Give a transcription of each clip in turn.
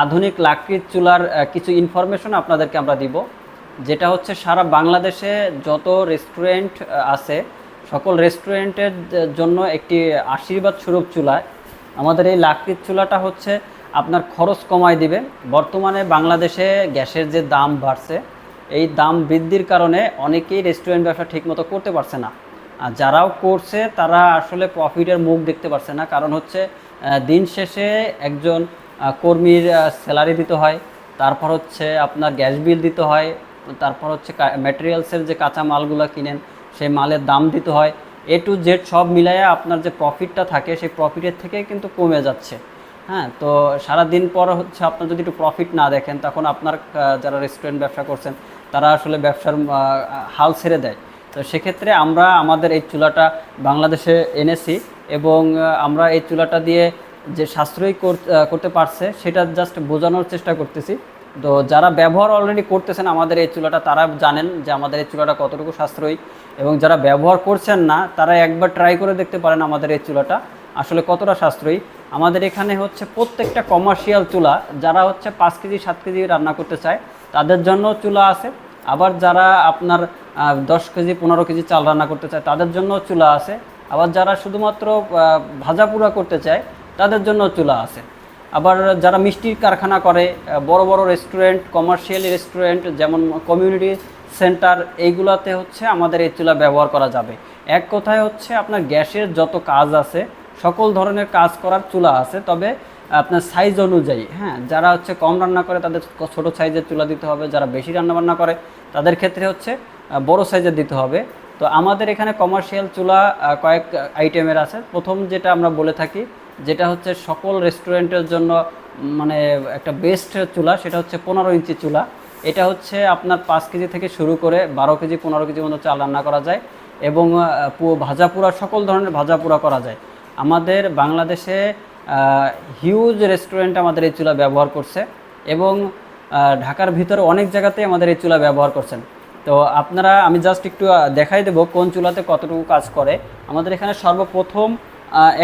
আধুনিক লাকড়ির চুলার কিছু ইনফরমেশন আপনাদেরকে আমরা দিব, যেটা হচ্ছে সারা বাংলাদেশে যত রেস্টুরেন্ট আছে সকল রেস্টুরেন্টের জন্য একটি আশীর্বাদ স্বরূপ চুলা। আমাদের এই লাকড়ির চুলাটা হচ্ছে আপনার খরচ কমায় দিবে। বর্তমানে বাংলাদেশে গ্যাসের যে দাম বাড়ছে, এই দাম বৃদ্ধির কারণে অনেকেই রেস্টুরেন্ট ব্যবসা ঠিকমতো করতে পারছে না। আর যারাও করছে তারা আসলে প্রফিটের মুখ দেখতে পারছে না, কারণ হচ্ছে দিন শেষে একজন কর্মীর স্যালারি দিতে হয়, তারপর হচ্ছে আপনার গ্যাস বিল দিতে হয়, তারপর হচ্ছে ম্যাটেরিয়ালসের যে কাঁচা মালগুলো কিনেন সেই মালের দাম দিতে হয়। এ টু জেড সব মিলাইয়া আপনার যে প্রফিটটা থাকে সেই প্রফিটের থেকে কিন্তু কমে যাচ্ছে। হ্যাঁ, তো সারাদিন পর হচ্ছে আপনার যদি একটু প্রফিট না দেখেন, তখন আপনার যারা রেস্টুরেন্ট ব্যবসা করছেন তারা আসলে ব্যবসার হাল ছেড়ে দেয়। তো সেক্ষেত্রে আমরা আমাদের এই চুলাটা বাংলাদেশে এনেছি এবং আমরা এই চুলাটা দিয়ে যে সাশ্রয়ী করতে পারছে সেটা জাস্ট বোঝানোর চেষ্টা করতেছি। তো যারা ব্যবহার অলরেডি করতেছেন আমাদের এই চুলাটা, তারা জানেন যে আমাদের এই চুলাটা কতটুকু সাশ্রয়ী, এবং যারা ব্যবহার করছেন না তারা একবার ট্রাই করে দেখতে পারেন আমাদের এই চুলাটা আসলে কতটা সাশ্রয়ী। আমাদের এখানে হচ্ছে প্রত্যেকটা কমার্শিয়াল চুলা, যারা হচ্ছে 5 কেজি 7 কেজি রান্না করতে চায় তাদের জন্য চুলা আছে, আবার যারা আপনার 10 কেজি 15 কেজি চাল রান্না করতে চায় তাদের জন্য চুলা আছে, আবার যারা শুধুমাত্র ভাজা পোড়া করতে চায় তাদের জন্য চুলা আছে। আবার যারা মিষ্টির কারখানা করে, বড় বড় রেস্টুরেন্ট, কমার্শিয়ালি রেস্টুরেন্ট যেমন কমিউনিটি সেন্টার, এইগুলাতে হচ্ছে আমাদের এই চুলা ব্যবহার করা যাবে। এক কথায় হচ্ছে আপনার গ্যাসের যত কাজ আছে সকল ধরনের কাজ করার চুলা আছে, তবে আপনার সাইজ অনুযায়ী। হ্যাঁ, যারা হচ্ছে কম রান্না করে তাদের ছোটো সাইজের চুলা দিতে হবে, যারা বেশি রান্নাবান্না করে তাদের ক্ষেত্রে হচ্ছে বড় সাইজের দিতে হবে। তো আমাদের এখানে কমার্শিয়াল চুলা কয়েক আইটেমের আছে। প্রথম যেটা আমরা বলে থাকি, যেটা হচ্ছে সকল রেস্টুরেন্টের জন্য মানে একটা বেস্ট চুলা, সেটা হচ্ছে 15 ইঞ্চি চুলা। এটা হচ্ছে আপনার 5 কেজি থেকে শুরু করে 12 কেজি 15 কেজি মতো চাল রান্না করা যায়, এবং ভাজা পোড়া সকল ধরনের ভাজা পোড়া করা যায়। আমাদের বাংলাদেশে হিউজ রেস্টুরেন্ট আমাদের এই চুলা ব্যবহার করছে, এবং ঢাকার ভিতরে অনেক জায়গাতেই আমাদের এই চুলা ব্যবহার করছেন। তো আপনারা, আমি জাস্ট একটু দেখাই দেবো কোন চুলাতে কতটুকু কাজ করে। আমাদের এখানে সর্বপ্রথম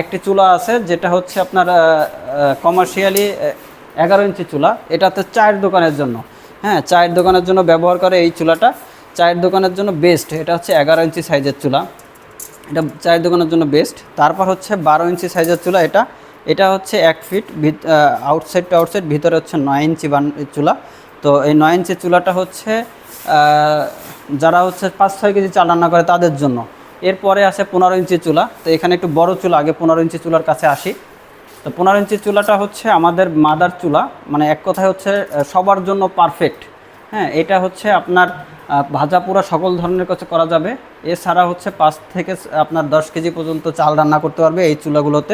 একটি চুলা আছে, যেটা হচ্ছে আপনার কমার্শিয়ালি 11 ইঞ্চি চুলা। এটাতে চায়ের দোকানের জন্য, হ্যাঁ, চায়ের দোকানের জন্য ব্যবহার করে এই চুলাটা। চায়ের দোকানের জন্য বেস্ট। এটা হচ্ছে 11 ইঞ্চি সাইজের চুলা, এটা চায়ের দোকানের জন্য বেস্ট। তারপর হচ্ছে 12 ইঞ্চি সাইজের চুলা, এটা হচ্ছে 1 ফিট আউটসাইড টু আউটসাইড, ভিতরে হচ্ছে 9 ইঞ্চি চুলা। তো এই 9 ইঞ্চি চুলাটা হচ্ছে যারা হচ্ছে 5-6 কেজি চাল রান্না করে তাদের জন্য। এরপরে আছে 15 ইঞ্চি চুলা। তো এখানে একটু বড় চুলা, আগে 15 ইঞ্চি চুলার কাছে আসি। তো 15 ইঞ্চি চুলাটা হচ্ছে আমাদের মাদার চুলা, মানে এক কথায় হচ্ছে সবার জন্য পারফেক্ট। হ্যাঁ, এটা হচ্ছে আপনার ভাজা পোড়া সকল ধরনের কাছে করা যাবে। এছাড়া হচ্ছে 5 থেকে আপনার 10 কেজি পর্যন্ত চাল রান্না করতে পারবে এই চুলাগুলোতে।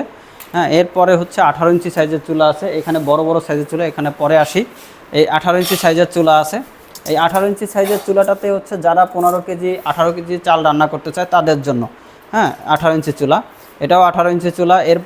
হ্যাঁ, এরপরে হচ্ছে 18 ইঞ্চি সাইজের চুলা আছে, এখানে বড় বড় সাইজের চুলা, এখানে পরে আসি। এই 18 ইঞ্চি সাইজের চুলা আছে। এই 18 ইঞ্চি সাইজের চুলাটাতে হচ্ছে যারা 15 কেজি 18 কেজি চাল রান্না করতে চায় তাদের জন্য। হ্যাঁ, 18 ইঞ্চি চুলা, এটাও 18 ইঞ্চি চুলা। এর